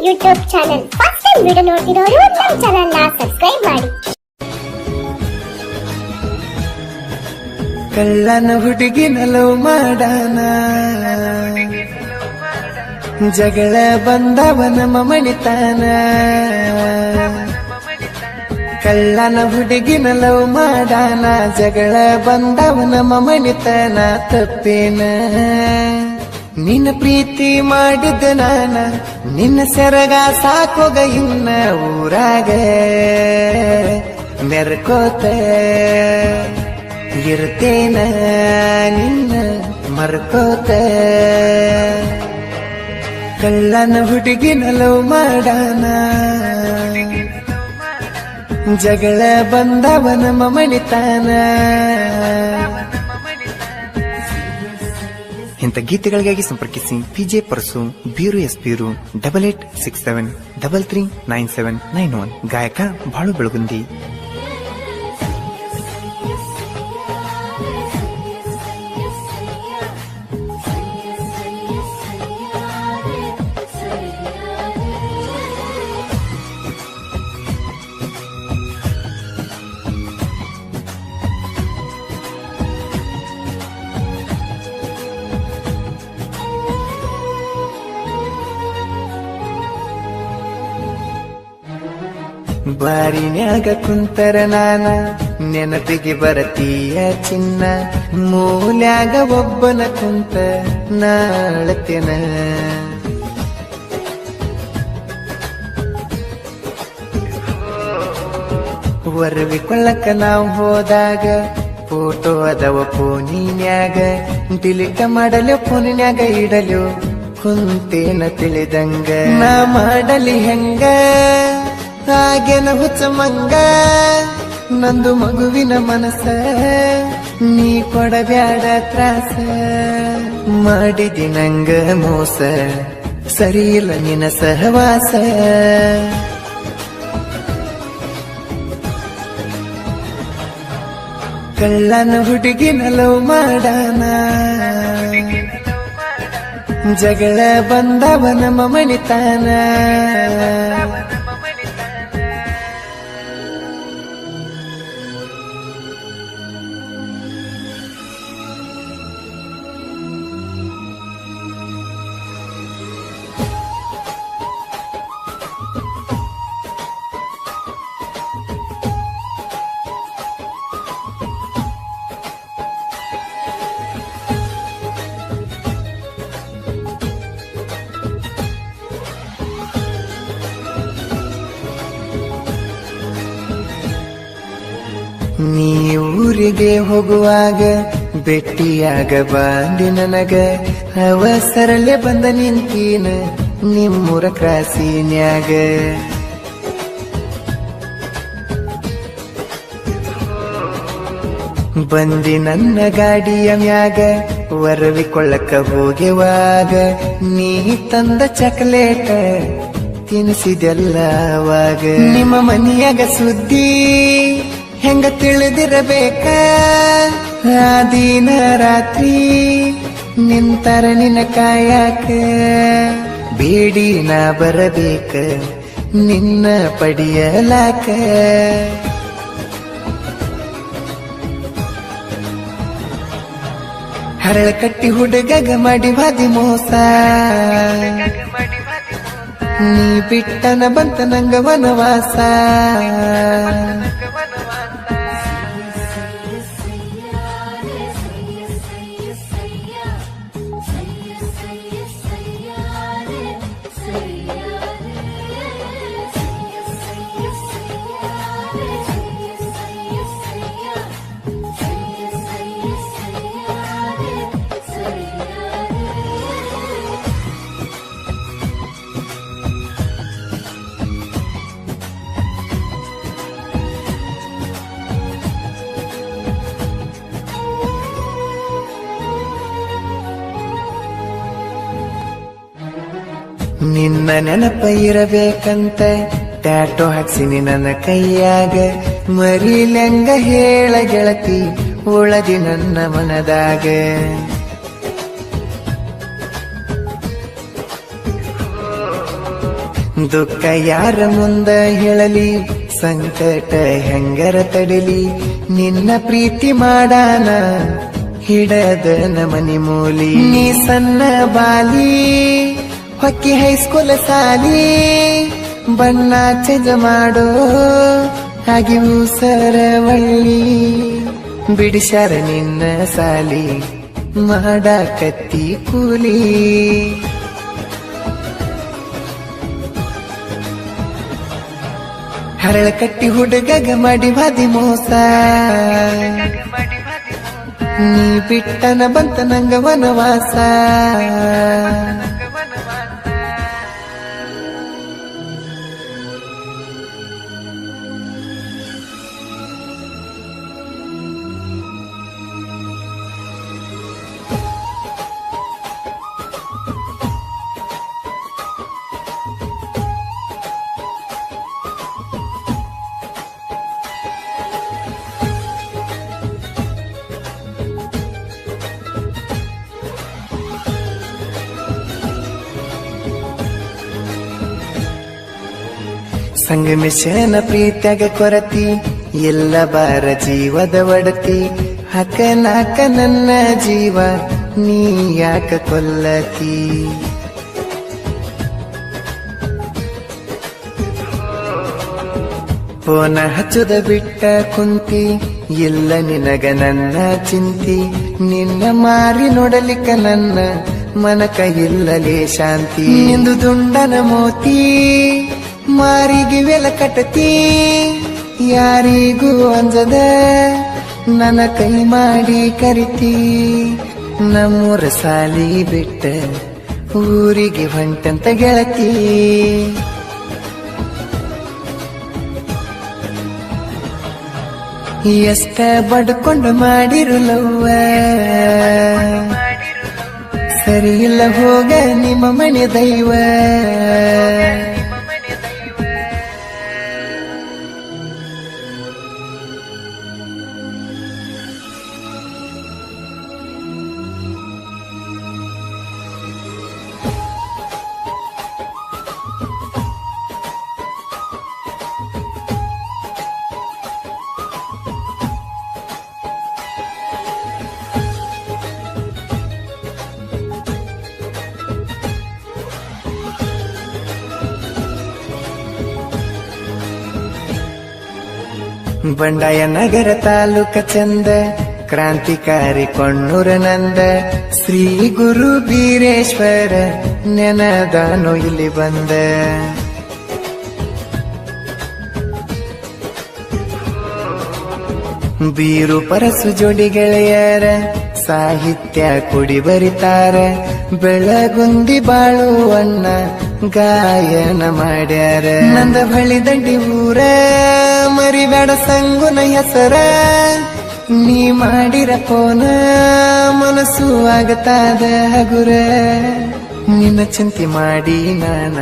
YouTube channel. First time video ನೋಡ್ತಿರೋರು ನಮ್ಮ channel ನ ಸಬ್ಸ್ಕ್ರೈಬ್ ಮಾಡಿ. ಕಳ್ಳನ ಹುಡುಗಿನ ಲವ್ ಮಾಡಾನ, ಜಗಳ ಬಂದವನ ಮಮಣಿತಾನ. ಕಳ್ಳನ ಹುಡುಗಿನ ಲವ್ ಮಾಡಾನ, ಜಗಳ ಬಂದವನ ಮಮಣಿತಾನ. ತಪ್ಪೇನ ನಿನ್ನ ಪ್ರೀತಿ ಮಾಡಿದ್ದ ನಾನ, ನಿನ್ನ ಸೆರಗ ಸಾಕೋಗ ಇನ್ನ ಊರಾಗ ಮೆರ್ಕೋತ ಇರ್ತೇನ ನಿನ್ನ ಮರ್ಕೋತ. ಕಳ್ಳನ ಹುಡುಗಿನ ಲವ್ ಮಾಡಾನ, ಜಗಳ ಬಂದವನ ಮಮಣಿತಾನ. ಇಂಥ ಗೀತೆಗಳಿಗಾಗಿ ಸಂಪರ್ಕಿಸಿ PJ ಪರಸು, ಬೀರು ಎಸ್ ಬೀರು, 8867339791. ಗಾಯಕ ಬಾಳು ಬೆಳಗುಂದಿ. ಬಾರಿನ್ಯಾಗ ಕುಂತರ ನಾನ, ನೆನಪಿಗೆ ಬರತೀಯ ಚಿನ್ನ. ಮೂಲ್ಯಾಗ ಒಬ್ಬನ ಕುಂತ ನಾಳತೆನ, ವರವಿಕೊಳ್ಳಕ ನಾವು ಹೋದಾಗ ಫೋಟೋ ಅದವ ಫೋನಿನ್ಯಾಗ. ಡಿಲೀಟ್ ಮಾಡಲು ಫೋನಿನ್ಯಾಗ ಇಡಲು ಕುಂತೇನ ತಿಳಿದಂಗ. ನಾ ಮಾಡಲಿ ಹೆಂಗ ಹಾಗೆನ ಹುಚ್ಚ ಮಂಗ, ನಂದು ಮಗುವಿನ ಮನಸ್ಸ ನೀ ಕೊಡಬ್ಯಾಡ ತ್ರಾಸ. ಮಾಡಿದಿ ನಂಗ ಮೋಸ, ಸರಿಯಿಲ್ಲ ನಿನ್ನ ಸಹವಾಸ. ಕಳ್ಳನ ಹುಡುಗಿನ ಲವ್ ಮಾಡಾನ, ಜಗಳ ಬಂದವನ ಮಮಣಿತಾನ. ನೀ ಊರಿಗೆ ಹೋಗುವಾಗ ಭೆಟ್ಟಿಯಾಗ ಬಾಂಡಿ ನನಗ. ಅವಸರಲ್ಲೇ ಬಂದ ನಿಂತೀನ ನಿಮ್ಮೂರ ಕ್ರಾಸಿನ್ಯಾಗ. ಬಂದಿ ನನ್ನ ಗಾಡಿಯ ಮ್ಯಾಗ, ವರವಿಕೊಳ್ಳಕ್ಕ ಹೋಗೆವಾಗ. ನೀ ತಂದ ಚಾಕ್ಲೇಟ ತಿನಿಸಿದೆಲ್ಲ ಅವಾಗ. ನಿಮ್ಮ ಮನಿಯಾಗ ಸುದ್ದಿ ಹೆಂಗ ತಿಳಿದಿರಬೇಕ, ಆ ದಿನ ರಾತ್ರಿ ನಿಂತರ ನಿನ್ನ ಕಾಯಾಕ. ಬೇಡಿ ನಾ ಬರಬೇಕ ನಿನ್ನ ಪಡಿಯಲಾಕ. ಹರಳ ಕಟ್ಟಿ ಹುಡುಗಗ ಮಾಡಿ ಬಾದಿ ಮೋಸ, ನೀ ಬಿಟ್ಟನ ಬಂತ ನಂಗ ವನವಾಸ. ನಿನ್ನ ನೆನಪ ಇರಬೇಕಂತ ಟ್ಯಾಟೋ ಹಾಕ್ಸಿನಿ ನನ್ನ ಕೈಯಾಗ. ಮರಿಲೆಂಗ ಹೇಳ ಗೆಳತಿ ಉಳದಿ ನನ್ನ ಮನದಾಗ. ದುಃಖ ಯಾರ ಮುಂದ ಹೇಳಲಿ, ಸಂಕಟ ಹೆಂಗರ ತಡಲಿ, ನಿನ್ನ ಪ್ರೀತಿ ಮಾಡಾನ ಹಿಡದ ನಮನಿ ಮೂಲಿ. ನೀ ಸಣ್ಣ ಬಾಲಿ ಹೊಕ್ಕಿ ಹೈಸ್ಕೂಲ್ ಸಾಲಿ, ಬಣ್ಣ ಚೇಂಜ ಮಾಡೋ ಹಾಗೆ ಸರವಳ್ಳಿ. ಬಿಡಿಸ್ಯಾರ ನಿನ್ನ ಸಾಲಿ ಮಾಡಾಕತ್ತಿ ಕೂಲಿ. ಹರಳ ಕಟ್ಟಿ ಹುಡುಗಗ ಮಾಡಿ ಬಾದಿ ಮೋಸ, ನೀ ಬಿಟ್ಟನ ಬಂತ ನಂಗ ವನವಾಸ. ಸಂಗಮಿಶನ ಪ್ರೀತ್ಯಾಗ ಕೊರತಿ, ಎಲ್ಲ ಬಾರ ಜೀವದ ಒಡತಿ. ಹಕನಾಕ ನನ್ನ ಜೀವ ನೀ ಯಾಕ ಕೊಲ್ಲತಿ. ಫೋನ ಹಚ್ಚುದ ಬಿಟ್ಟ ಕುಂತಿ, ಇಲ್ಲ ನಿನಗ ನನ್ನ ಚಿಂತಿ. ನಿನ್ನ ಮಾರಿ ನೋಡಲಿಕ್ಕ ನನ್ನ ಮನಕ ಇಲ್ಲಲೇ ಶಾಂತಿ. ನಿಂದು ದುಂಡನ ಮೋತಿ ಮಾರಿಗೆ ವೆಲ ಕಟತಿ, ಯಾರಿಗೂ ಅಂಜದ ನನ್ನ ಕೈ ಮಾಡಿ ಕರಿತಿ. ನಮ್ಮೂರ ಸಾಲಿ ಬಿಟ್ಟ ಊರಿಗೆ ಹೊಂಟಂತ ಗೆಳತಿ. ಎಷ್ಟ ಬಡ್ಕೊಂಡು ಮಾಡಿರುಲವ್ವ, ಸರಿ ಇಲ್ಲ ಹೋಗ ನಿಮ್ಮ ಮನೆ ದೈವ. ಬಂಡಾಯ ನಗರ ತಾಲೂಕ ಚಂದ, ಕ್ರಾಂತಿಕಾರಿ ಕೊಣ್ಣೂರ ನಂದ. ಶ್ರೀ ಗುರು ಬೀರೇಶ್ವರ ನೆನದಾನು ಇಲ್ಲಿ ಬಂದ. ಬೀರು ಪರಸು ಜೋಡಿ ಗೆಳೆಯರ ಸಾಹಿತ್ಯ ಕುಡಿ ಬರಿತಾರ. ಬೆಳಗುಂದಿ ಬಾಳುವಣ್ಣ ಗಾಯನ ಮಾಡ್ಯಾರ. ನಂದ ಬಳಿ ದಂಡಿ ಊರ ಮರಿಬೇಡ ಸಂಗುನ ಹೆಸರ. ನೀ ಮಾಡಿರ ಫೋನ ಮನಸ್ಸು ಆಗತಾದ ಹಗುರ. ನಿನ್ನ ಚಿಂತೆ ಮಾಡಿ ನಾನ